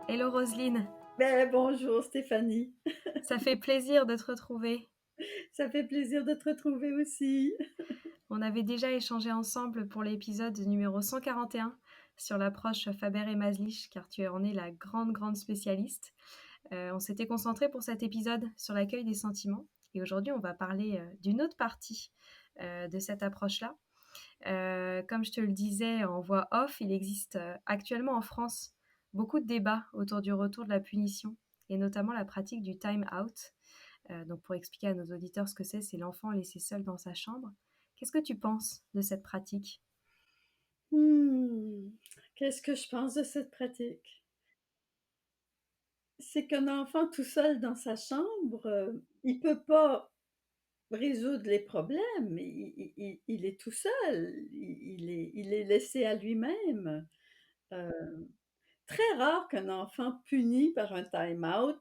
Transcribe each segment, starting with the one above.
Hello Roselyne, Ben, bonjour Stéphanie, ça fait plaisir de te retrouver. ça fait plaisir de te retrouver aussi. On avait déjà échangé ensemble pour l'épisode numéro 141 sur l'approche Faber et Maslich, car tu en es la grande spécialiste. On s'était concentré pour cet épisode sur l'accueil des sentiments, et aujourd'hui on va parler d'une autre partie de cette approche-là. Comme je te le disais en voix off, il existe actuellement en France beaucoup de débats autour du retour de la punition, et notamment la pratique du time out. Donc pour expliquer à nos auditeurs ce que c'est l'enfant laissé seul dans sa chambre. Qu'est-ce que tu penses de cette pratique? Hmm, Qu'est-ce que je pense de cette pratique? C'est qu'un enfant tout seul dans sa chambre, il peut pas résoudre les problèmes. Il est tout seul, il est laissé à lui-même. Euh, Très rare qu'un enfant puni par un time-out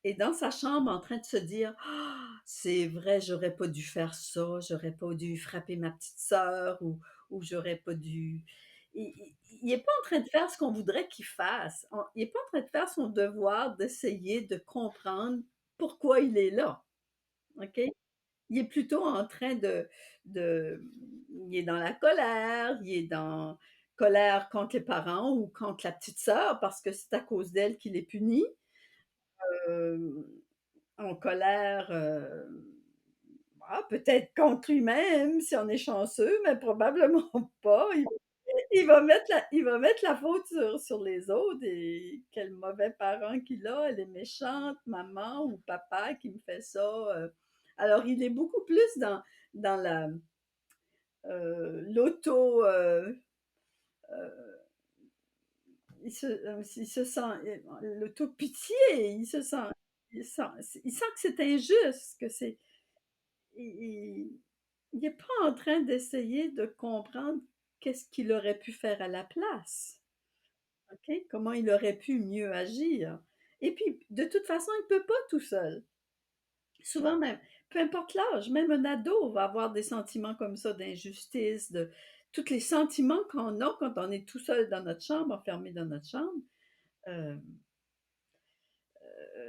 est dans sa chambre en train de se dire ah, c'est vrai, j'aurais pas dû faire ça, j'aurais pas dû frapper ma petite sœur ou j'aurais pas dû. Il est pas en train de faire ce qu'on voudrait qu'il fasse. Il est pas en train de faire son devoir d'essayer de comprendre pourquoi il est là. OK? Il est plutôt en train de il est dans la colère, il est dans colère contre les parents ou contre la petite sœur parce que c'est à cause d'elle qu'il est puni. En colère, peut-être contre lui-même si on est chanceux, mais probablement pas. Il va mettre la faute sur les autres et quel mauvais parent qu'il a, elle est méchante, maman ou papa qui me fait ça. Alors, il est beaucoup plus dans l'auto, il se sent, l'auto-pitié, il sent que c'est injuste, que c'est, il n'est pas en train d'essayer de comprendre qu'est-ce qu'il aurait pu faire à la place. OK? Comment il aurait pu mieux agir. Et puis, de toute façon, il ne peut pas tout seul. Souvent même, peu importe l'âge, même un ado va avoir des sentiments comme ça d'injustice, de tous les sentiments qu'on a quand on est tout seul dans notre chambre, enfermé dans notre chambre. euh,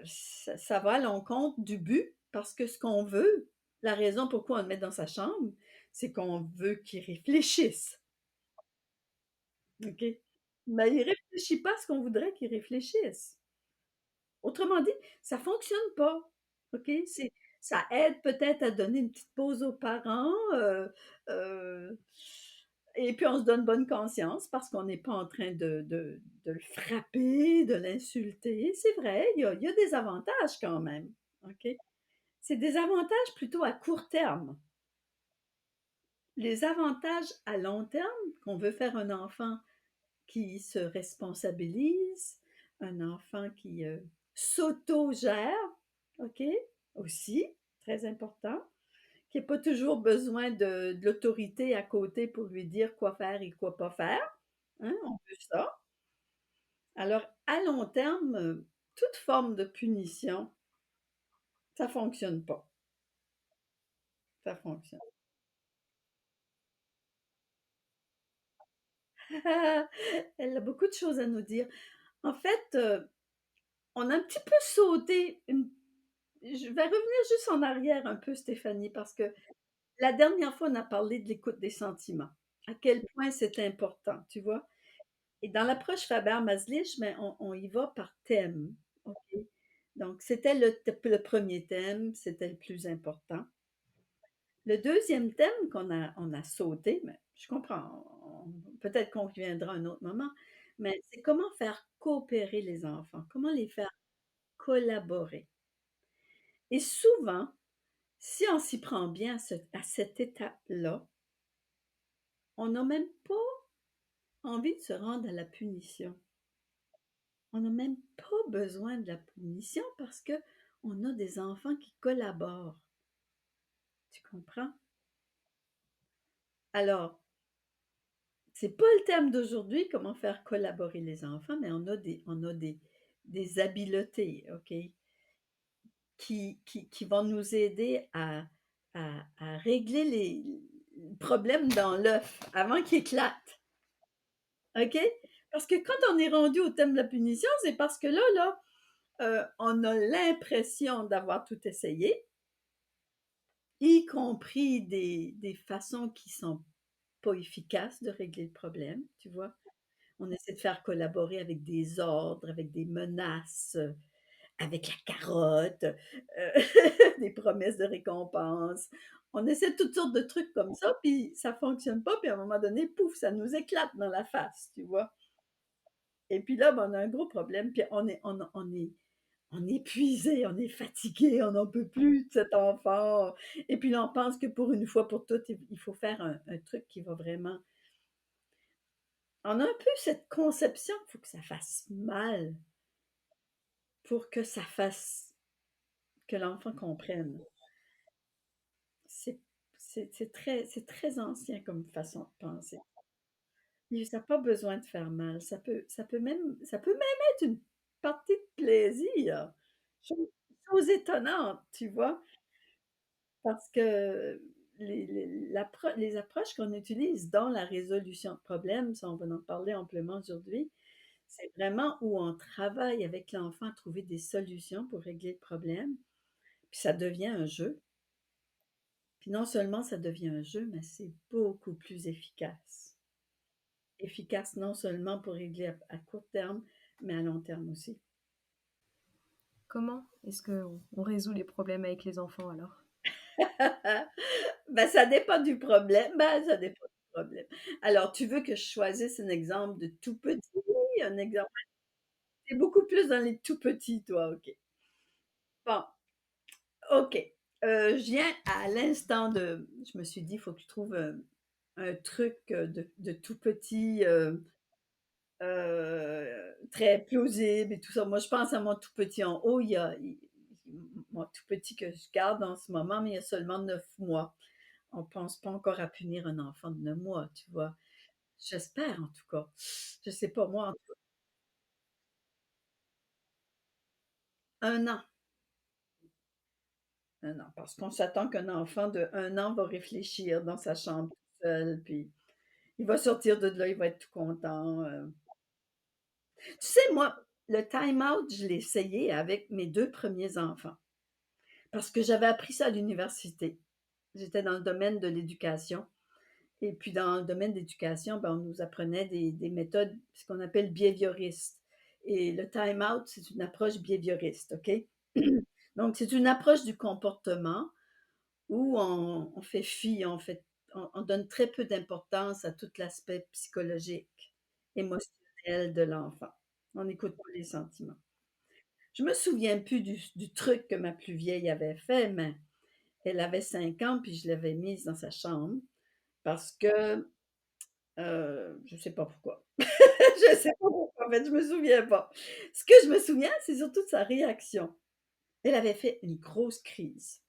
ça va à l'encontre du but parce que ce qu'on veut, la raison pourquoi on le met dans sa chambre, c'est qu'on veut qu'il réfléchisse. OK? Mais il ne réfléchit pas à ce qu'on voudrait qu'il réfléchisse. Autrement dit, ça fonctionne pas. OK? Ça aide peut-être à donner une petite pause aux parents, euh, et puis on se donne bonne conscience parce qu'on n'est pas en train de le frapper, de l'insulter. C'est vrai, il y a des avantages quand même. OK? C'est des avantages plutôt à court terme. Les avantages à long terme, qu'on veut faire un enfant qui se responsabilise, un enfant qui s'auto-gère, OK? Aussi, très important, qui n'a pas toujours besoin de l'autorité à côté pour lui dire quoi faire et quoi pas faire. Hein? On veut ça. Alors, à long terme, toute forme de punition, ça fonctionne pas. Ça fonctionne. Elle a beaucoup de choses à nous dire. En fait, on a un petit peu sauté je vais revenir juste en arrière un peu, Stéphanie, parce que la dernière fois, on a parlé de l'écoute des sentiments. À quel point c'est important, tu vois? Et dans l'approche Faber-Maslich, mais on y va par thème. OK? Donc, c'était le premier thème, c'était le plus important. Le deuxième thème on a sauté, mais je comprends, peut-être qu'on reviendra à un autre moment, mais c'est comment faire coopérer les enfants, comment les faire collaborer. Et souvent, si on s'y prend bien à cette étape-là, on n'a même pas envie de se rendre à la punition. On n'a même pas besoin de la punition parce que on a des enfants qui collaborent. Tu comprends? Alors, c'est pas le thème d'aujourd'hui, comment faire collaborer les enfants, mais on a des habiletés, OK, qui vont nous aider à régler les problèmes dans l'œuf avant qu'il éclate. OK? Parce que quand on est rendu au thème de la punition, c'est parce que là, on a l'impression d'avoir tout essayé, y compris des façons qui sont pas efficaces de régler le problème, tu vois? On essaie de faire collaborer avec des ordres, avec des menaces, avec la carotte, des promesses de récompense. On essaie toutes sortes de trucs comme ça, puis ça fonctionne pas, puis à un moment donné, pouf, ça nous éclate dans la face, tu vois? Et puis là, ben, on a un gros problème, puis on est épuisé, on est fatigué, on n'en peut plus de cet enfant. Et puis là, on pense que pour une fois pour toutes, il faut faire un truc qui va vraiment. On a un peu cette conception qu'il faut que ça fasse mal pour que ça fasse que l'enfant comprenne. C'est c'est très ancien comme façon de penser. Et ça n'a pas besoin de faire mal. Ça peut même être une partie de plaisir. Chose, chose étonnante, tu vois? Parce que les approches qu'on utilise dans la résolution de problèmes, ça on va en parler amplement aujourd'hui, c'est vraiment où on travaille avec l'enfant à trouver des solutions pour régler le problème, puis ça devient un jeu. Puis non seulement ça devient un jeu, mais c'est beaucoup plus efficace. Efficace non seulement pour régler à court terme, mais à long terme aussi. Comment est-ce qu'on résout les problèmes avec les enfants alors? Ben, ça dépend du problème. Ben, ça dépend du problème. Alors, tu veux que je choisisse un exemple de tout petit? Un exemple? C'est beaucoup plus dans les tout petits, toi, OK. Bon, OK. Je viens à l'instant de. Je me suis dit, il faut que tu trouves un truc de tout petit, très plausible et tout ça. Moi, je pense à mon tout petit en haut. Mon tout petit que je garde en ce moment, mais il y a seulement 9 mois. On ne pense pas encore à punir un enfant de 9 mois, tu vois. J'espère en tout cas. Je sais pas, moi, 1 an. 1 an. Parce qu'on s'attend qu'un enfant de 1 an va réfléchir dans sa chambre tout seul, puis il va sortir de là, il va être tout content. Tu sais, moi, le time-out, je l'ai essayé avec mes 2 premiers enfants. Parce que j'avais appris ça à l'université. J'étais dans le domaine de l'éducation. Et puis, dans le domaine d'éducation, ben, on nous apprenait des méthodes, ce qu'on appelle behavioristes. Et le time-out, c'est une approche behavioriste, OK? Donc, c'est une approche du comportement où on fait fi, on donne très peu d'importance à tout l'aspect psychologique, émotionnel de l'enfant. On n'écoute pas les sentiments. Je me souviens plus du truc que ma plus vieille avait fait, mais elle avait 5 ans, puis je l'avais mise dans sa chambre parce que je sais pas pourquoi. Je sais pas pourquoi, en fait, je me souviens pas. Ce que je me souviens, c'est surtout de sa réaction. Elle avait fait une grosse crise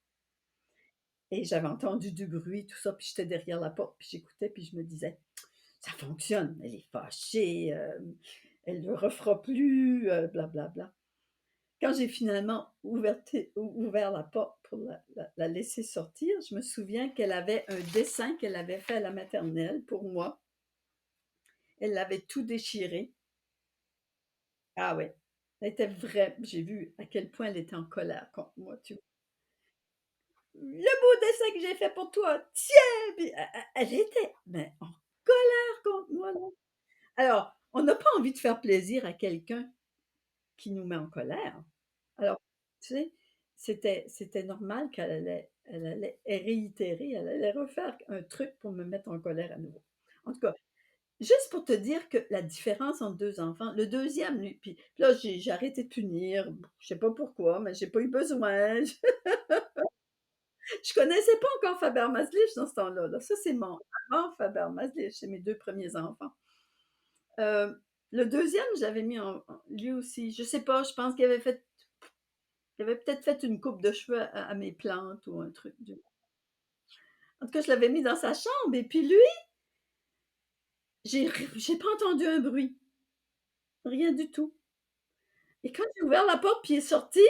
et j'avais entendu du bruit, tout ça, puis j'étais derrière la porte, puis j'écoutais, puis je me disais: «Ça fonctionne, elle est fâchée, elle ne le refera plus, bla bla bla». Quand j'ai finalement ouvert la porte pour la laisser sortir, je me souviens qu'elle avait un dessin qu'elle avait fait à la maternelle pour moi. Elle l'avait tout déchiré. Ah ouais, elle était vraie. J'ai vu à quel point elle était en colère contre moi. Le beau dessin que j'ai fait pour toi, tiens! Puis elle était mais en colère contre moi, là. Alors, on n'a pas envie de faire plaisir à quelqu'un qui nous met en colère. Alors, tu sais, c'était normal elle allait réitérer, elle allait refaire un truc pour me mettre en colère à nouveau. En tout cas, juste pour te dire que la différence entre 2 enfants, le deuxième lui puis là, j'ai arrêté de punir, je sais pas pourquoi, mais j'ai pas eu besoin. Je connaissais pas encore Faber Maslich dans ce temps-là, là. Ça, c'est mon avant Faber Maslich, c'est mes 2 premiers enfants. Le deuxième, je l'avais mis en lui aussi, je sais pas, je pense il avait peut-être fait une coupe de cheveux à mes plantes ou un truc du en tout cas, je l'avais mis dans sa chambre et puis lui, j'ai pas entendu un bruit, rien du tout. Et quand j'ai ouvert la porte puis il est sorti,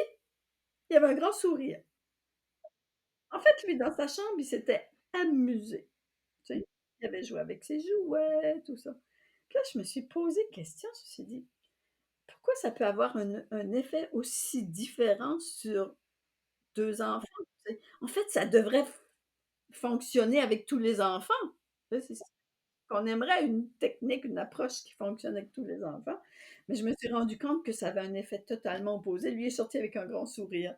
il y avait un grand sourire. En fait, lui, dans sa chambre, il s'était amusé, tu sais? Il avait joué avec ses jouets, tout ça. Puis là, je me suis posé question, je me suis dit: «Pourquoi ça peut avoir un effet aussi différent sur 2 enfants?» Tu sais? En fait, ça devrait fonctionner avec tous les enfants. Tu sais, c'est qu'on aimerait une technique, une approche qui fonctionne avec tous les enfants, mais je me suis rendu compte que ça avait un effet totalement opposé. Lui est sorti avec un grand sourire,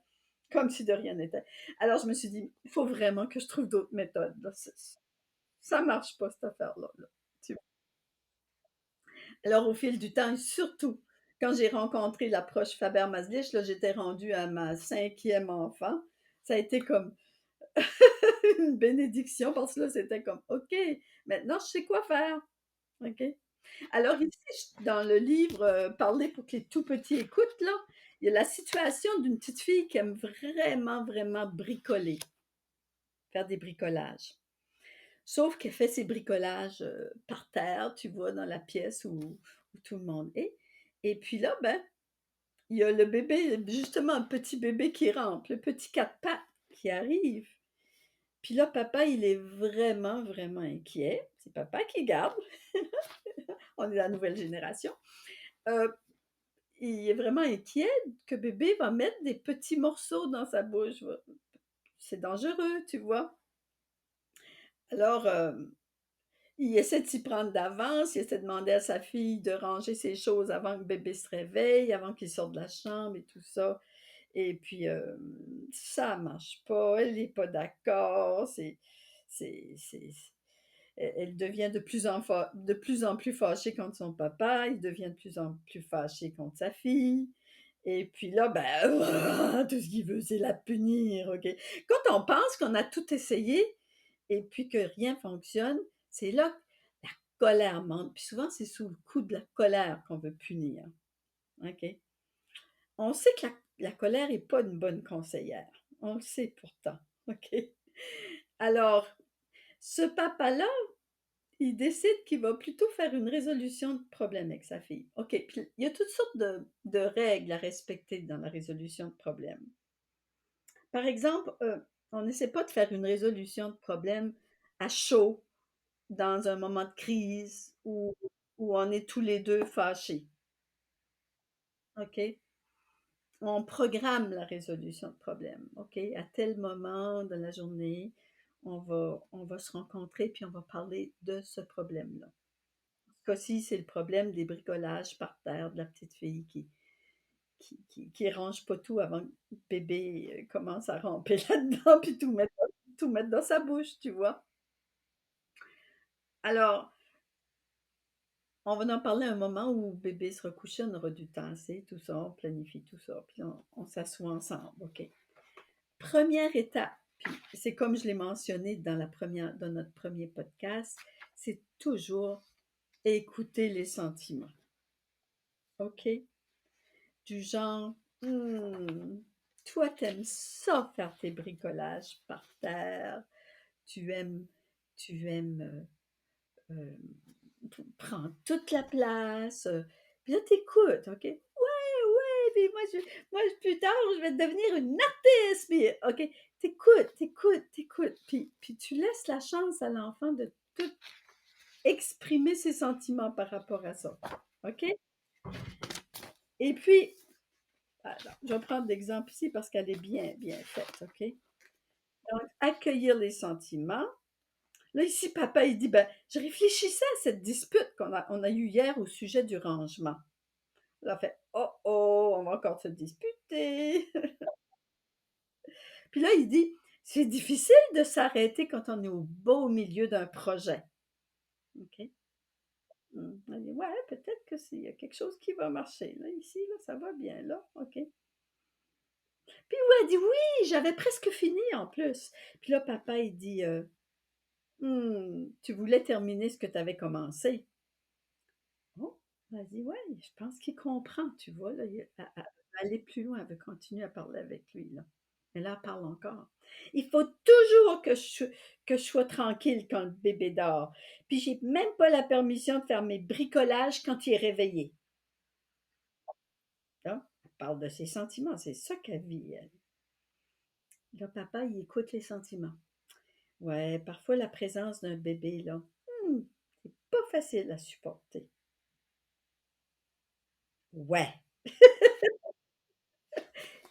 comme si de rien n'était. Alors je me suis dit: «Il faut vraiment que je trouve d'autres méthodes, là, ça marche pas cette affaire-là, là». Tu vois? Alors au fil du temps et surtout quand j'ai rencontré l'approche Faber-Maslich, là, j'étais rendue à ma 5e enfant. Ça a été comme une bénédiction parce que là, c'était comme: «OK, maintenant je sais quoi faire». OK? Alors ici, dans le livre Parler pour que les tout petits écoutent, là, il y a la situation d'une petite fille qui aime vraiment, vraiment bricoler, faire des bricolages. Sauf qu'elle fait ses bricolages par terre, tu vois, dans la pièce où tout le monde est. Et puis là, ben, il y a le bébé, justement, un petit bébé qui rampe, le petit quatre pattes qui arrive. Puis là, papa, il est vraiment, vraiment inquiet. C'est papa qui garde. On est la nouvelle génération. Euh, il est vraiment inquiet que bébé va mettre des petits morceaux dans sa bouche. C'est dangereux, tu vois. Alors, il essaie de s'y prendre d'avance, il essaie de demander à sa fille de ranger ses choses avant que bébé se réveille, avant qu'il sorte de la chambre et tout ça. Et puis, ça marche pas, elle n'est pas d'accord, c'est elle devient de plus en plus fâchée contre son papa, il devient de plus en plus fâché contre sa fille. Et puis là, ben, tout ce qu'il veut, c'est la punir, OK? Quand on pense qu'on a tout essayé et puis que rien fonctionne, c'est là que la colère monte. Puis souvent, c'est sous le coup de la colère qu'on veut punir, OK? On sait que la colère n'est pas une bonne conseillère. On le sait pourtant, OK? Alors, ce papa-là, il décide qu'il va plutôt faire une résolution de problème avec sa fille. OK, puis il y a toutes sortes de règles à respecter dans la résolution de problème. Par exemple, on n'essaie pas de faire une résolution de problème à chaud dans un moment de crise où on est tous les deux fâchés. OK? On programme la résolution de problème. OK? À tel moment de la journée, on va se rencontrer puis on va parler de ce problème-là. Ce cas-ci, c'est le problème des bricolages par terre de la petite fille qui range pas tout avant que bébé commence à ramper là-dedans puis tout mettre dans sa bouche, tu vois. Alors, on va en parler à un moment où bébé sera couché, on aura du temps assez, tout ça, on planifie tout ça, puis on s'assoit ensemble, OK. Première étape, puis c'est comme je l'ai mentionné dans notre premier podcast, c'est toujours écouter les sentiments, OK? Du genre, hmm, toi, t'aimes ça faire tes bricolages par terre, tu aimes, tu aimes prendre toute la place. Puis là, t'écoutes, OK? Ouais, ouais, puis plus tard, je vais devenir une artiste. Puis, OK, t'écoutes. Puis tu laisses la chance à l'enfant de tout exprimer ses sentiments par rapport à ça. OK? Et puis, alors, je vais prendre l'exemple ici parce qu'elle est bien, bien faite. OK? Donc, accueillir les sentiments. Là, ici, papa, il dit, ben, je réfléchissais à cette dispute qu'on a eue hier au sujet du rangement. Là, on fait, oh oh, on va encore se disputer. Puis là, il dit, c'est difficile de s'arrêter quand on est au beau milieu d'un projet. OK? Elle dit, ouais, peut-être que s'il y a quelque chose qui va marcher. Là, ici, là, ça va bien, là. OK? Puis ouais, elle dit, oui, j'avais presque fini en plus. Puis là, papa, il dit, tu voulais terminer ce que tu avais commencé. Oh, vas-y, ouais, je pense qu'il comprend, tu vois, là, elle veut aller plus loin, elle veut continuer à parler avec lui, là. Mais là, elle parle encore. Il faut toujours que je sois tranquille quand le bébé dort. Puis j'ai même pas la permission de faire mes bricolages quand il est réveillé. Là, elle parle de ses sentiments, c'est ça qu'elle vit, elle. Là, papa, il écoute les sentiments. Ouais, parfois la présence d'un bébé, là, c'est pas facile à supporter. Ouais,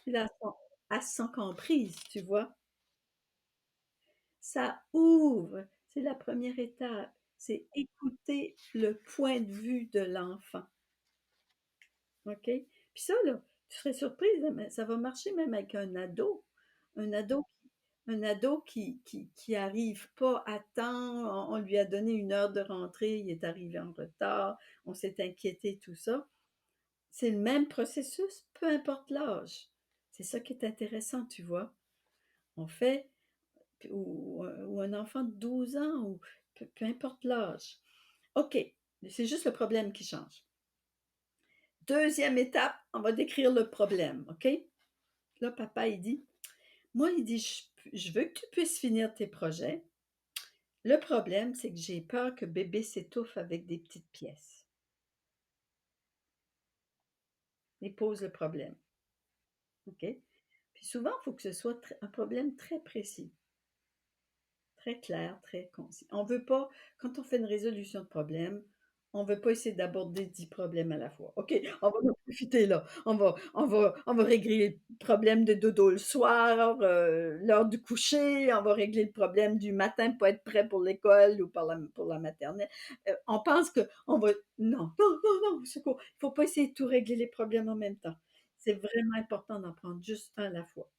puis là, elles se sont comprises, tu vois? Ça ouvre, c'est la première étape, c'est écouter le point de vue de l'enfant, OK? Puis ça là, tu serais surprise, mais ça va marcher même avec un ado. Un ado qui arrive pas à temps, on lui a donné une heure de rentrée, il est arrivé en retard, on s'est inquiété, tout ça. C'est le même processus, peu importe l'âge. C'est ça qui est intéressant, tu vois? On fait ou un enfant de 12 ans ou peu importe l'âge. OK, c'est juste le problème qui change. Deuxième étape, on va décrire le problème, OK? Là, papa, il dit, moi, il dit, je veux que tu puisses finir tes projets. Le problème, c'est que j'ai peur que bébé s'étouffe avec des petites pièces. Il pose le problème, OK? Puis souvent, il faut que ce soit un problème très précis. Très clair, très concis. On veut pas, quand on fait une résolution de problème, on veut pas essayer d'aborder 10 problèmes à la fois. OK, on va en profiter là. On va régler le problème de dodo le soir, l'heure du coucher, on va régler le problème du matin pour être prêt pour l'école ou pour la maternelle. On pense que on va non, non, non, non, au secours. Il faut pas essayer de tout régler les problèmes en même temps. C'est vraiment important d'en prendre juste un à la fois.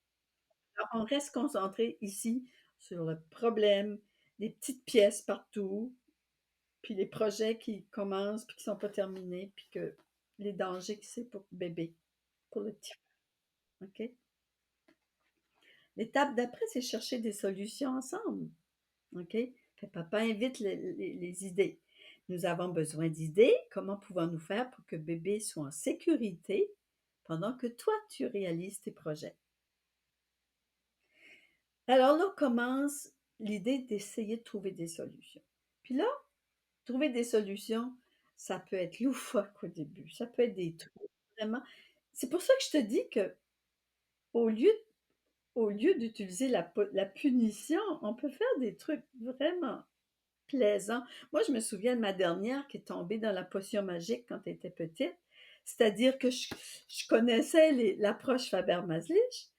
Alors, on reste concentré ici sur le problème, les petites pièces partout, puis les projets qui commencent puis qui sont pas terminés, puis que les dangers que c'est pour bébé, pour le petit. OK? L'étape d'après, c'est chercher des solutions ensemble. OK? Fait papa invite les idées. Nous avons besoin d'idées. Comment pouvons-nous faire pour que bébé soit en sécurité pendant que toi, tu réalises tes projets? Alors là commence l'idée d'essayer de trouver des solutions. Puis là, trouver des solutions, ça peut être loufoque au début, ça peut être des trucs vraiment c'est pour ça que je te dis que au lieu au lieu d'utiliser la punition, on peut faire des trucs vraiment plaisants. Moi, je me souviens de ma dernière qui est tombée dans la potion magique quand elle était petite. C'est-à-dire que je connaissais l'approche Faber-Maslich,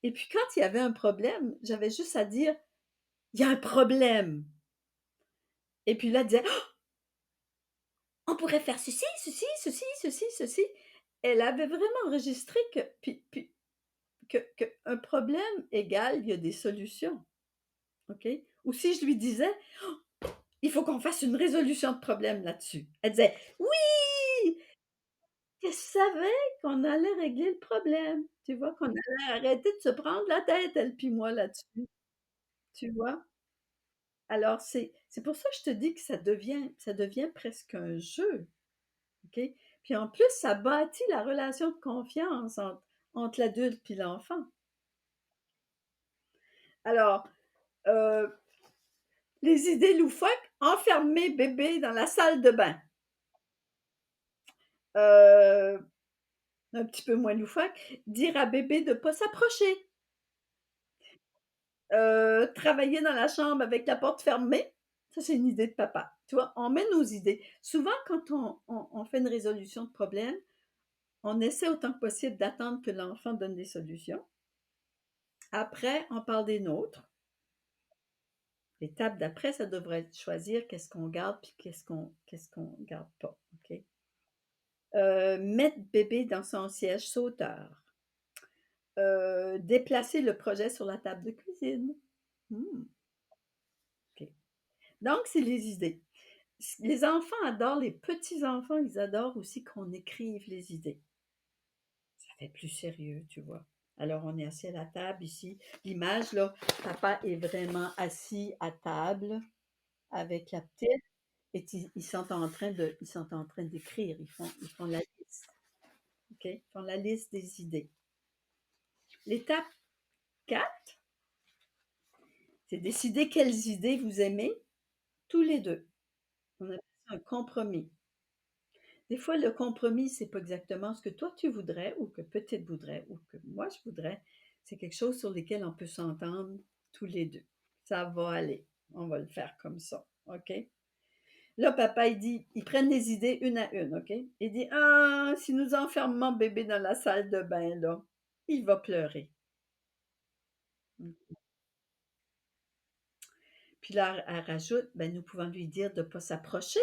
et puis quand il y avait un problème, j'avais juste à dire il y a un problème. Et puis là, elle disait, oh, on pourrait faire ceci, ceci, ceci, ceci, ceci. Elle avait vraiment enregistré que un problème égale, il y a des solutions. OK? Ou si je lui disais, il faut qu'on fasse une résolution de problème là-dessus. Elle disait, oui, qu'elle savait qu'on allait régler le problème. Tu vois, qu'on allait arrêter de se prendre la tête, elle puis moi là-dessus. Tu vois? Alors, c'est pour ça que je te dis que ça devient presque un jeu. OK? Puis en plus, ça bâtit la relation de confiance entre l'adulte et l'enfant. Alors, euh, les idées loufoques, enfermer bébé dans la salle de bain. Euh, un petit peu moins loufoque, dire à bébé de ne pas s'approcher. Travailler dans la chambre avec la porte fermée. Ça, c'est une idée de papa. Tu vois, on met nos idées. Souvent, quand on fait une résolution de problème, on essaie autant que possible d'attendre que l'enfant donne des solutions. Après, on parle des nôtres. L'étape d'après, ça devrait être choisir qu'est-ce qu'on garde puis qu'est-ce qu'on garde pas. OK? Mettre bébé dans son siège sauteur. Déplacer le projet sur la table de cuisine. Hmm, OK. Donc, c'est les idées. Les enfants adorent, les petits-enfants, ils adorent aussi qu'on écrive les idées. Ça fait plus sérieux, tu vois. Alors, on est assis à la table ici. L'image, là, papa est vraiment assis à table avec la petite. Et ils sont en train d'écrire, ils font la liste, OK? Ils font la liste des idées. L'étape 4, c'est décider quelles idées vous aimez tous les deux. On appelle ça un compromis. Des fois, le compromis, c'est pas exactement ce que toi tu voudrais ou que petite voudrait ou que moi je voudrais. C'est quelque chose sur lequel on peut s'entendre tous les deux. Ça va aller. On va le faire comme ça. OK? Là, papa, il dit ils prennent les idées une à une, OK? Il dit: «Ah, si nous enfermons bébé dans la salle de bain, là, il va pleurer». Mmh. Puis là, elle rajoute: «Ben, nous pouvons lui dire de pas s'approcher».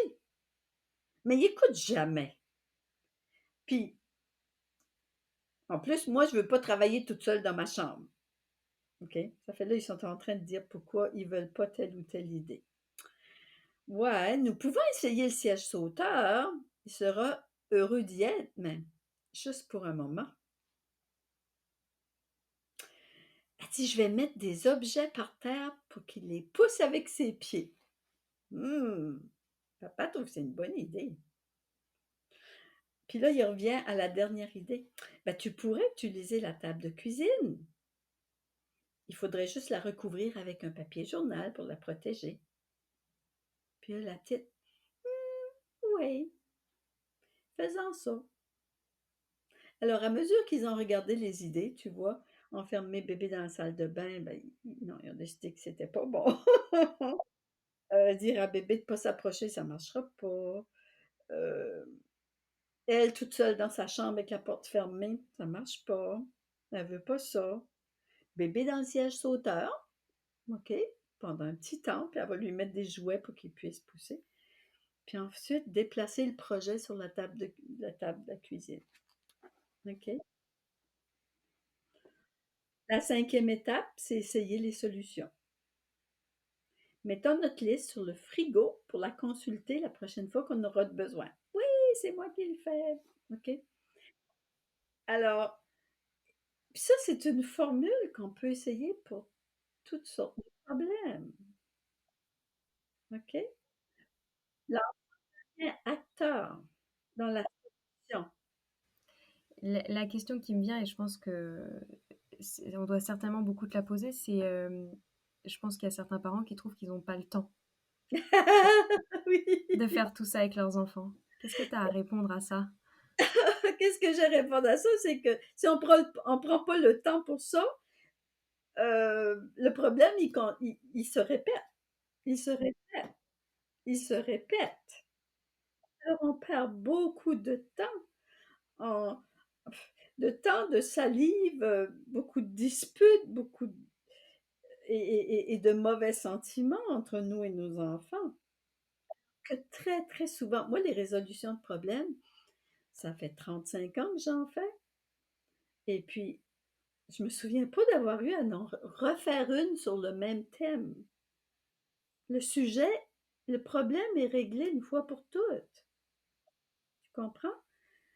Mais il écoute jamais. Puis, en plus, moi, je veux pas travailler toute seule dans ma chambre, OK? Ça fait là, ils sont en train de dire pourquoi ils veulent pas telle ou telle idée. Ouais, nous pouvons essayer le siège sauteur. Il sera heureux d'y être, mais juste pour un moment. Elle dit: «Je vais mettre des objets par terre pour qu'il les pousse avec ses pieds». Mmh, papa trouve que c'est une bonne idée. Puis là, il revient à la dernière idée. «Ben, tu pourrais utiliser la table de cuisine. Il faudrait juste la recouvrir avec un papier journal pour la protéger». Puis là, la petite: «Oui, faisons ça». Alors, à mesure qu'ils ont regardé les idées, tu vois, enfermer bébé dans la salle de bain, ben, non, ils ont décidé que c'était pas bon. Dire à bébé de pas s'approcher, ça marchera pas. Euh, Elle toute seule dans sa chambre avec la porte fermée, ça marche pas. Elle veut pas ça. Bébé dans le siège sauteur, OK, pendant un petit temps, puis elle va lui mettre des jouets pour qu'il puisse pousser. Puis ensuite, déplacer le projet sur la table de la cuisine. OK? La cinquième étape, c'est essayer les solutions. Mettons notre liste sur le frigo pour la consulter la prochaine fois qu'on aura besoin. Oui, c'est moi qui le fais. OK? Alors, puis ça, c'est une formule qu'on peut essayer pour toutes sortes de problèmes. OK? L'ancien acteur dans la solution. La question qui me vient, et je pense que on doit certainement beaucoup te la poser, c'est, je pense qu'il y a certains parents qui trouvent qu'ils n'ont pas le temps de Oui. faire tout ça avec leurs enfants. Qu'est-ce que tu as à répondre à ça? Qu'est-ce que j'ai répondu à ça? C'est que si on prend pas le temps pour ça, le problème, il se répète. Il se répète. Il se répète. Alors, on perd beaucoup en de salive, beaucoup de disputes, et de mauvais sentiments entre nous et nos enfants. Que très, très souvent, moi, les résolutions de problèmes, ça fait 35 ans que j'en fais. Et puis, je me souviens pas d'avoir eu à en refaire une sur le même thème. Le sujet, le problème est réglé une fois pour toutes. Tu comprends?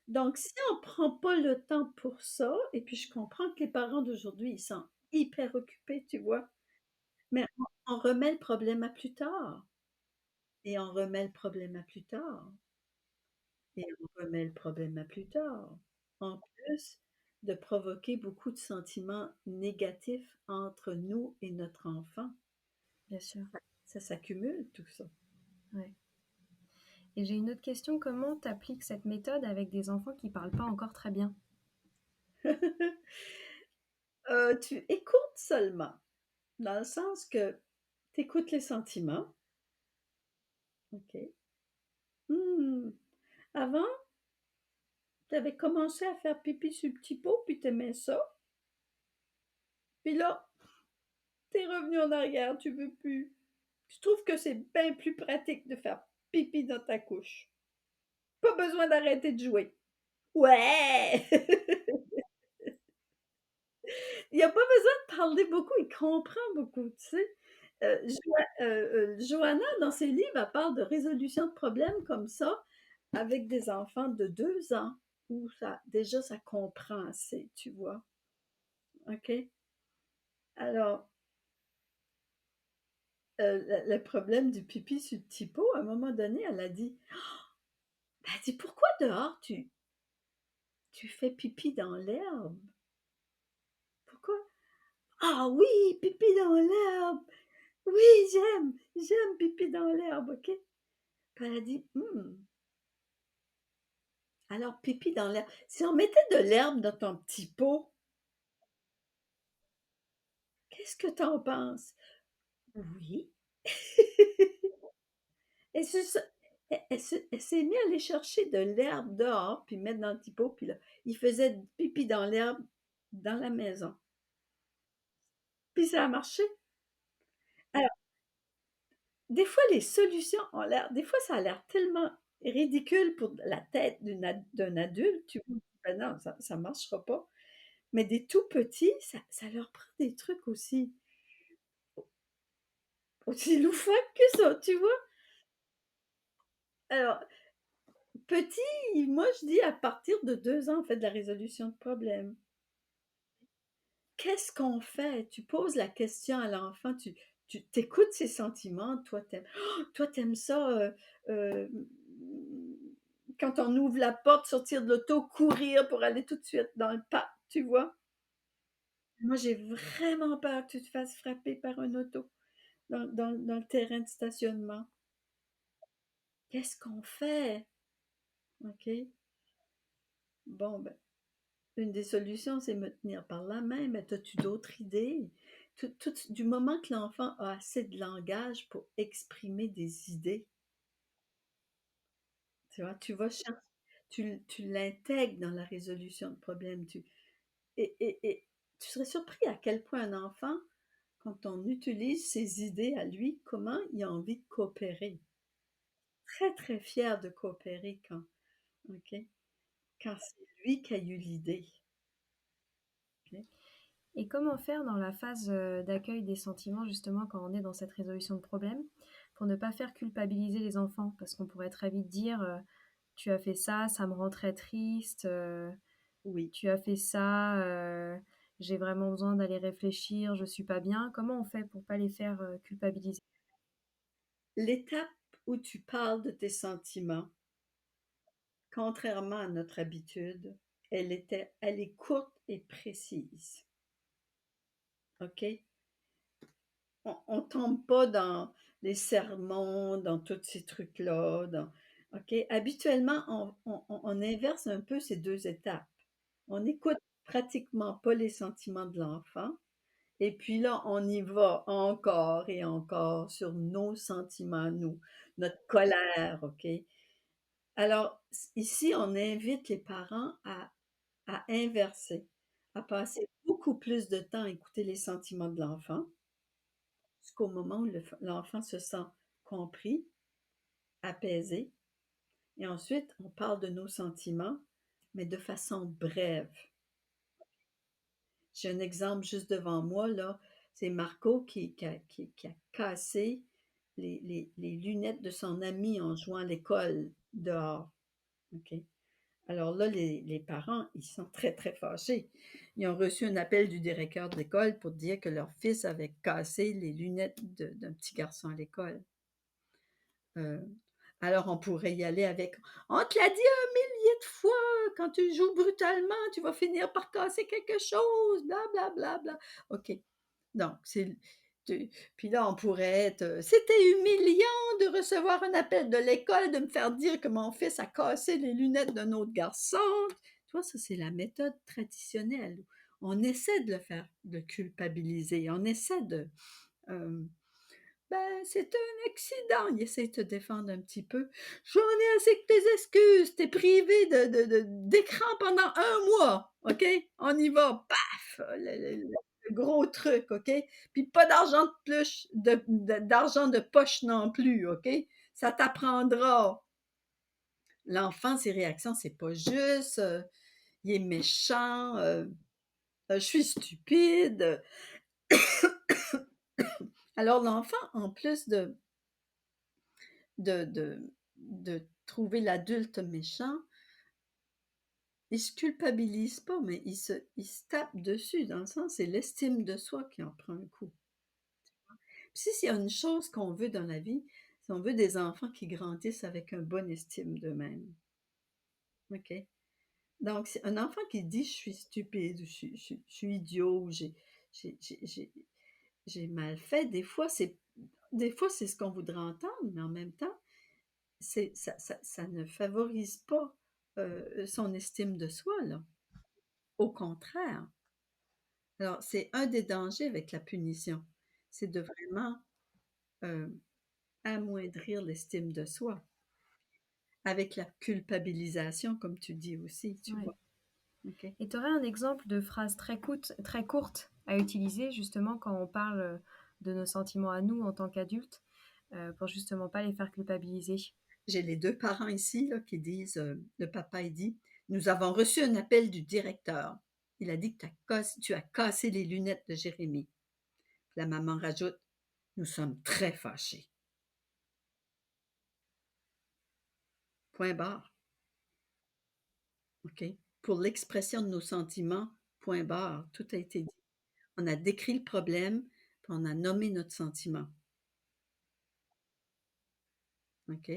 Donc, si on prend pas le temps pour ça, et puis je comprends que les parents d'aujourd'hui, ils sont hyper occupés, tu vois, mais on remet le problème à plus tard, et on remet le problème à plus tard, et on remet le problème à plus tard. En plus de provoquer beaucoup de sentiments négatifs entre nous et notre enfant. Bien sûr, Ça s'accumule tout ça. ouais. Et j'ai une autre question, comment tu appliques cette méthode avec des enfants qui parlent pas encore très bien? Tu écoutes seulement, dans le sens que tu écoutes les sentiments. OK. Mmh. Avant, tu avais commencé à faire pipi sur le petit pot, puis tu aimais ça. Puis là, tu es revenu en arrière, tu veux plus. Je trouve que c'est bien plus pratique de faire pipi dans ta couche. Pas besoin d'arrêter de jouer. Ouais! Il y a pas besoin de parler beaucoup, il comprend beaucoup, tu sais? Joanna, dans ses livres, elle parle de résolution de problèmes comme ça, avec des enfants de 2 ans, où ça déjà ça comprend assez, tu vois? OK? Alors, le problème du pipi sur le petit pot, à un moment donné, elle a dit: «Pourquoi dehors tu fais pipi dans l'herbe? Pourquoi?» «Ah oui, pipi dans l'herbe! Oui, j'aime pipi dans l'herbe, OK?» Puis elle a dit: alors pipi dans l'herbe. Si on mettait de l'herbe dans ton petit pot, qu'est-ce que t'en penses?» «Oui.» Et c'est ça. elle s'est mise à aller chercher de l'herbe dehors, puis mettre dans le petit pot, puis là, il faisait pipi dans l'herbe dans la maison. Puis ça a marché. Alors, des fois, ça a l'air tellement ridicule pour la tête d'un adulte, tu vois? Ben non, ça marchera pas. Mais des tout petits, ça leur prend des trucs aussi loufoques que ça, tu vois? Alors, petit, moi je dis à partir de 2 ans, on fait de la résolution de problèmes. Qu'est-ce qu'on fait? Tu poses la question à l'enfant, tu t'écoutes ses sentiments, toi t'aimes ça, quand on ouvre la porte, sortir de l'auto, courir pour aller tout de suite dans le parc, tu vois? Moi, j'ai vraiment peur que tu te fasses frapper par un auto dans le terrain de stationnement. Qu'est-ce qu'on fait? OK? Bon, ben, une des solutions, c'est me tenir par la main, mais as-tu d'autres idées? Du moment que l'enfant a assez de langage pour exprimer des idées, tu vois, tu l'intègres dans la résolution de problèmes. Et tu serais surpris à quel point un enfant, quand on utilise ses idées à lui, comment il a envie de coopérer. Très, très fier de coopérer OK? Quand c'est lui qui a eu l'idée. OK? Et comment faire dans la phase d'accueil des sentiments, justement, quand on est dans cette résolution de problème, pour ne pas faire culpabiliser les enfants? Parce qu'on pourrait très vite dire, tu as fait ça me rend très triste, Oui. tu as fait ça, j'ai vraiment besoin d'aller réfléchir, je suis pas bien. Comment on fait pour pas les faire culpabiliser? L'étape où tu parles de tes sentiments, contrairement à notre habitude, elle est courte et précise. OK? On tombe pas dans les sermons, dans tous ces trucs-là. OK? Habituellement, on inverse un peu ces deux étapes. On n'écoute pratiquement pas les sentiments de l'enfant. Et puis là, on y va encore et encore sur nos sentiments, nous, notre colère, OK? Alors, ici, on invite les parents à inverser, à passer beaucoup plus de temps à écouter les sentiments de l'enfant, jusqu'au moment où l'enfant se sent compris, apaisé. Et ensuite, on parle de nos sentiments, mais de façon brève. J'ai un exemple juste devant moi, là. C'est Marco qui a cassé les lunettes de son ami en jouant à l'école dehors. OK? Alors là, les parents, ils sont très, très fâchés. Ils ont reçu un appel du directeur de l'école pour dire que leur fils avait cassé les lunettes d'un petit garçon à l'école. Euh, alors, on pourrait y aller avec on te l'a dit un millier de fois, quand tu joues brutalement, tu vas finir par casser quelque chose, bla bla bla bla. OK. Donc, puis là, on pourrait être c'était humiliant de recevoir un appel de l'école, de me faire dire que mon fils a cassé les lunettes d'un autre garçon. Tu vois, ça, c'est la méthode traditionnelle. On essaie de le faire, de culpabiliser. On essaie de. euh, ben, c'est un accident. Il essaie de te défendre un petit peu. J'en ai assez que tes excuses. T'es privé d'écran pendant un mois. OK? On y va. Paf! Le gros truc. OK? Puis pas d'argent de plus, d'argent de poche non plus. OK? Ça t'apprendra. L'enfant, ses réactions, c'est pas juste. Il est méchant. Je suis stupide. Alors, l'enfant, en plus de, de, de trouver l'adulte méchant, il se culpabilise pas, mais il se tape dessus, dans le sens, c'est l'estime de soi qui en prend un coup. Puis si s'il y a une chose qu'on veut dans la vie, c'est on veut des enfants qui grandissent avec une bonne estime d'eux-mêmes. OK? Donc, c'est un enfant qui dit je suis stupide, je suis idiot, ou j'ai, j'ai, j'ai- j'ai mal fait, des fois c'est ce qu'on voudrait entendre, mais en même temps, ça ne favorise pas son estime de soi, là. Au contraire. Alors, c'est un des dangers avec la punition, c'est de vraiment euh, amoindrir l'estime de soi. avec la culpabilisation, comme tu dis aussi, tu Ouais. vois? OK. Et tu aurais un exemple de phrase très courte à utiliser justement quand on parle, de nos sentiments à nous en tant qu'adultes, pour justement pas les faire culpabiliser? J'ai les 2 parents ici, là, qui disent, le papa, il dit: «Nous avons reçu un appel du directeur. Il a dit que tu as cassé les lunettes de Jérémie». La maman rajoute: «Nous sommes très fâchés». Point barre, OK? Pour l'expression de nos sentiments, point barre, tout a été dit. On a décrit le problème, puis on a nommé notre sentiment, OK?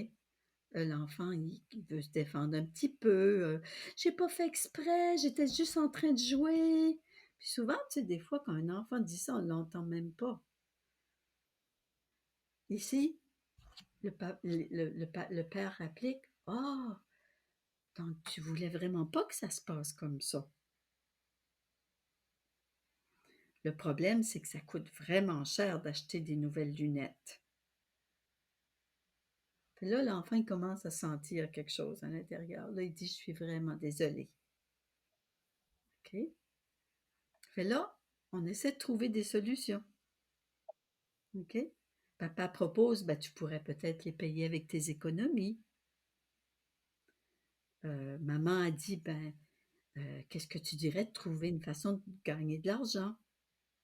L'enfant, il veut se défendre un petit peu, «J'ai pas fait exprès, j'étais juste en train de jouer». Puis souvent, tu sais, des fois, quand un enfant dit ça, on l'entend même pas. Ici, le père réplique: «Ah! Donc tu voulais vraiment pas que ça se passe comme ça». Le problème, c'est que ça coûte vraiment cher d'acheter des nouvelles lunettes. Puis là, l'enfant, il commence à sentir quelque chose à l'intérieur. Là, il dit: «Je suis vraiment désolé». OK? Fait là, on essaie de trouver des solutions. OK? Papa propose: «Ben, tu pourrais peut-être les payer avec tes économies». Maman a dit: «Ben, qu'est-ce que tu dirais de trouver une façon de gagner de l'argent?»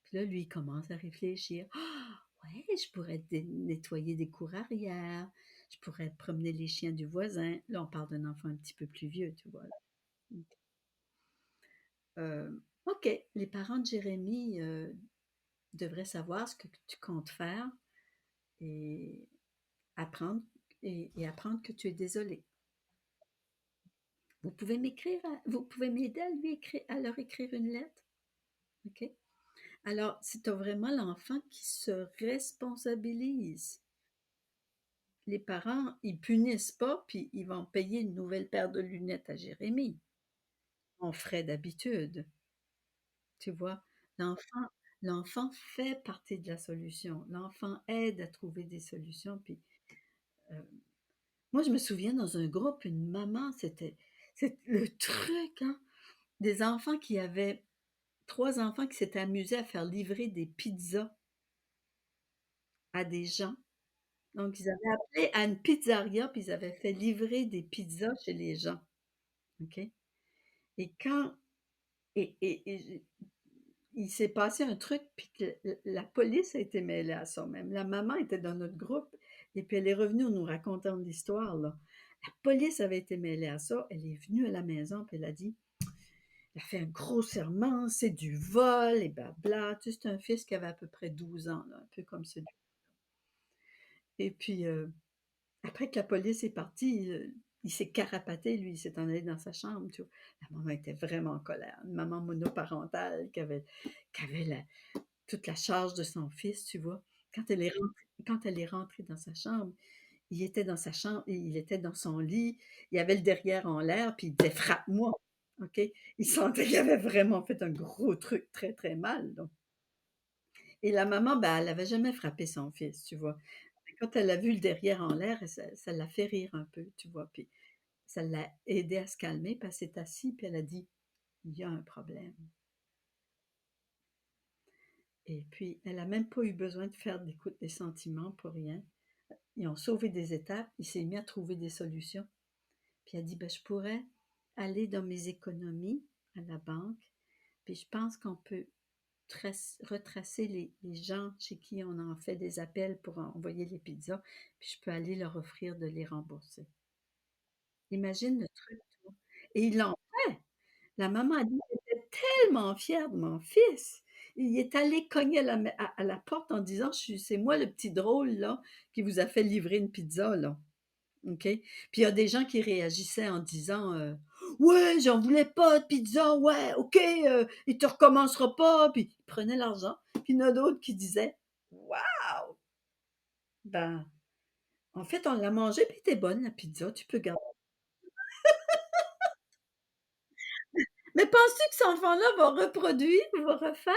Puis là, lui, il commence à réfléchir. «Ah! Ouais, je pourrais nettoyer des cours arrière, je pourrais promener les chiens du voisin». Là, on parle d'un enfant un petit peu plus vieux, tu vois, là. Mmh. OK, les parents de Jérémie, devraient savoir ce que tu comptes faire et apprendre apprendre que tu es désolé. Vous pouvez m'aider à lui écrire à leur écrire une lettre? OK? Alors, c'est vraiment l'enfant qui se responsabilise. Les parents, ils punissent pas, puis ils vont payer une nouvelle paire de lunettes à Jérémie, en frais d'habitude, tu vois? L'enfant l'enfant fait partie de la solution. L'enfant aide à trouver des solutions, puis, heu, moi, je me souviens dans un groupe, une maman, c'est le truc, hein, des enfants qui avaient 3 enfants qui s'étaient amusés à faire livrer des pizzas à des gens. Donc ils avaient appelé à une pizzeria, puis ils avaient fait livrer des pizzas chez les gens, OK? Et quand et j'ai il s'est passé un truc, puis que la police a été mêlée à ça même. La maman était dans notre groupe et puis elle est revenue en nous racontant l'histoire, là. La police avait été mêlée à ça. Elle est venue à la maison, puis elle a dit elle a fait un gros serment, c'est du vol et blabla. Tu sais, c'est un fils qui avait à peu près 12 ans, là, un peu comme celui et puis, après que la police est partie, il s'est carapaté, lui, il s'est en allé dans sa chambre, tu vois? La maman était vraiment en colère, une maman monoparentale qui avait toute la charge de son fils, tu vois? Quand elle est rentrée dans sa chambre, il était dans son lit, il avait le derrière en l'air, puis il disait: «Frappe-moi!» OK? Il sentait qu'il avait vraiment fait un gros truc très, très mal, donc et la maman, ben, elle avait jamais frappé son fils, tu vois? Quand elle a vu le derrière en l'air, ça l'a fait rire un peu, tu vois? Puis ça l'a aidée à se calmer, puis elle s'est assise, puis elle a dit: «Il y a un problème». Et puis elle a même pas eu besoin de faire d'écoute des sentiments pour rien. Ils ont sauvé des étapes, il s'est mis à trouver des solutions. Puis elle dit: «Ben, je pourrais aller dans mes économies à la banque, puis je pense qu'on peut retracer les gens chez qui on en fait des appels pour envoyer les pizzas, puis je peux aller leur offrir de les rembourser». Imagine le truc, toi. Et ils l'ont fait. La maman a dit: «J'étais tellement fière de mon fils». Il est allé cogner à la porte en disant: «Je suis c'est moi le petit drôle là, qui vous a fait livrer une pizza là». OK? Puis il y a des gens qui réagissaient en disant, «Ouais, j'en voulais pas de pizza, ouais, OK, et tu recommenceras pas», puis ils prenaient l'argent. Puis il y en a d'autres qui disaient: «Waouh! Ben, en fait, on l'a mangée puis elle était bonne la pizza, tu peux garder». Mais penses-tu que cet enfant-là va reproduire ou va refaire?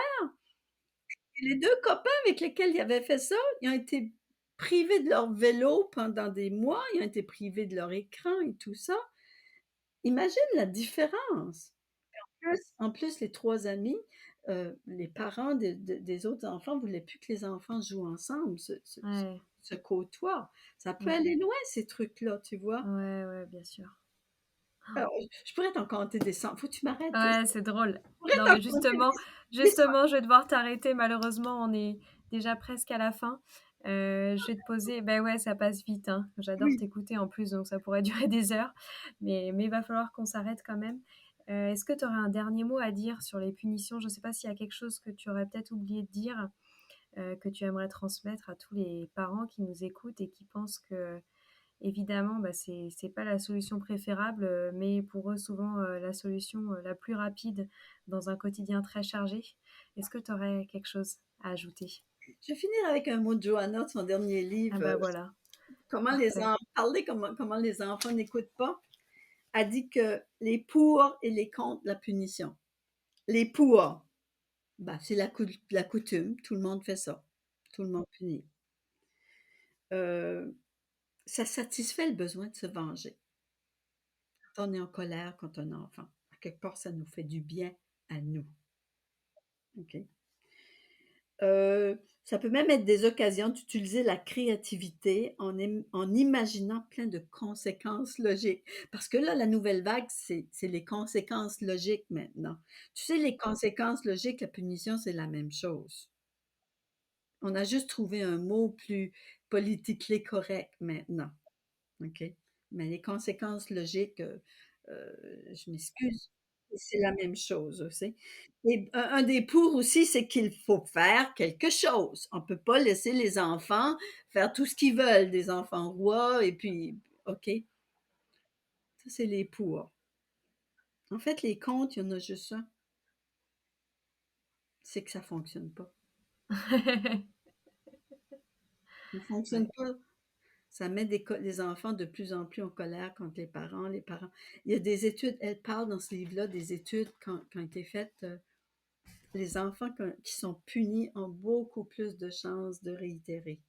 Et les 2 copains avec lesquels il avait fait ça, ils ont été privés de leur vélo pendant des mois, ils ont été privés de leur écran et tout ça. Imagine la différence. En plus, les 3 amis, les parents des autres enfants voulaient plus que les enfants jouent ensemble, Ouais. se côtoient. Ça peut Mmh. aller loin ces trucs-là, tu vois? Ouais, ouais, bien sûr. Alors, je pourrais t'en conter des cent faut que tu m'arrêtes, Ouais, c'est drôle. je pourrais Non, t'en mais conter justement des cent justement, je vais devoir t'arrêter malheureusement, on est déjà presque à la fin. Je vais te poser ben ouais, ça passe vite, hein. J'adore oui. t'écouter en plus, donc ça pourrait durer des heures, mais il va falloir qu'on s'arrête quand même. Est-ce que tu aurais un dernier mot à dire sur les punitions? Je ne sais pas s'il y a quelque chose que tu aurais peut-être oublié de dire, que tu aimerais transmettre à tous les parents qui nous écoutent et qui pensent que évidemment, bah, c'est pas la solution préférable, mais pour eux souvent, la solution, la plus rapide dans un quotidien très chargé. Est-ce que tu aurais quelque chose à ajouter? Je vais finir avec un mot de Johanna de son dernier Ah livre, bah, voilà, comment les parfait. en parler comment les enfants n'écoutent pas. Elle dit que les pour et les contre la punition. Les pour, bah, c'est la coutume, tout le monde fait ça. Tout le monde punit. Heu, Ça satisfait le besoin de se venger. Quand on est en colère contre un enfant, à quelque part, ça nous fait du bien à nous, OK? Ça peut même être des occasions d'utiliser la créativité en imaginant plein de conséquences logiques. Parce que là, la nouvelle vague, c'est les conséquences logiques maintenant. Tu sais, les conséquences logiques, la punition, c'est la même chose. On a juste trouvé un mot plus politically correct maintenant. OK. Mais les conséquences logiques, je m'excuse, c'est la même chose aussi. Et un des pour aussi, c'est qu'il faut faire quelque chose. On peut pas laisser les enfants faire tout ce qu'ils veulent, des enfants rois et puis OK, ça c'est les pour. En fait, les contre, il y en a juste un, c'est que ça fonctionne pas. Ça fonctionne Ouais, pas. Ça met des enfants de plus en plus en colère contre les parents. Il y a des études, elle parle dans ce livre-là des études qui ont été faites. Les enfants qui sont punis ont beaucoup plus de chances de réitérer,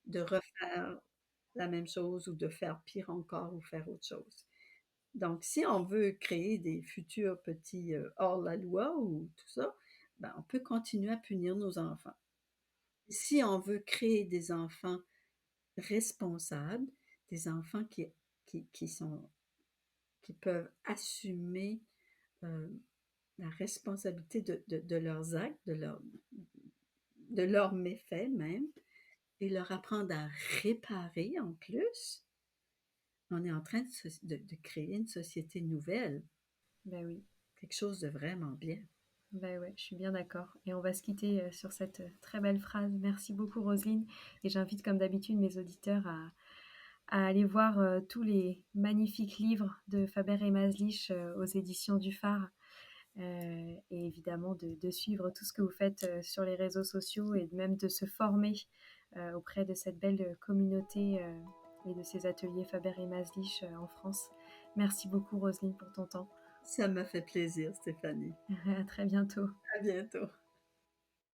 de refaire la même chose ou de faire pire encore ou faire autre chose. Donc, si on veut créer des futurs petits hors la loi ou tout ça, ben, on peut continuer à punir nos enfants. Si on veut créer des enfants responsables, des enfants qui sont qui peuvent assumer euh, la responsabilité de leurs actes, de leurs méfaits même, et leur apprendre à réparer en plus, on est en train de créer une société nouvelle, bah, oui, quelque chose de vraiment bien. bah, ouais, je suis bien d'accord et on va se quitter, sur cette, très belle phrase. Merci beaucoup Roselyne et j'invite comme d'habitude mes auditeurs à aller voir, tous les magnifiques livres de Faber et Maslich, aux éditions du Phare. Et évidemment de suivre tout ce que vous faites sur les réseaux sociaux et même de se former auprès de cette belle communauté et de ces ateliers Faber et Maslich en France. Merci beaucoup Roselyne pour ton temps. Ça m'a fait plaisir, Stéphanie. À très bientôt. À bientôt.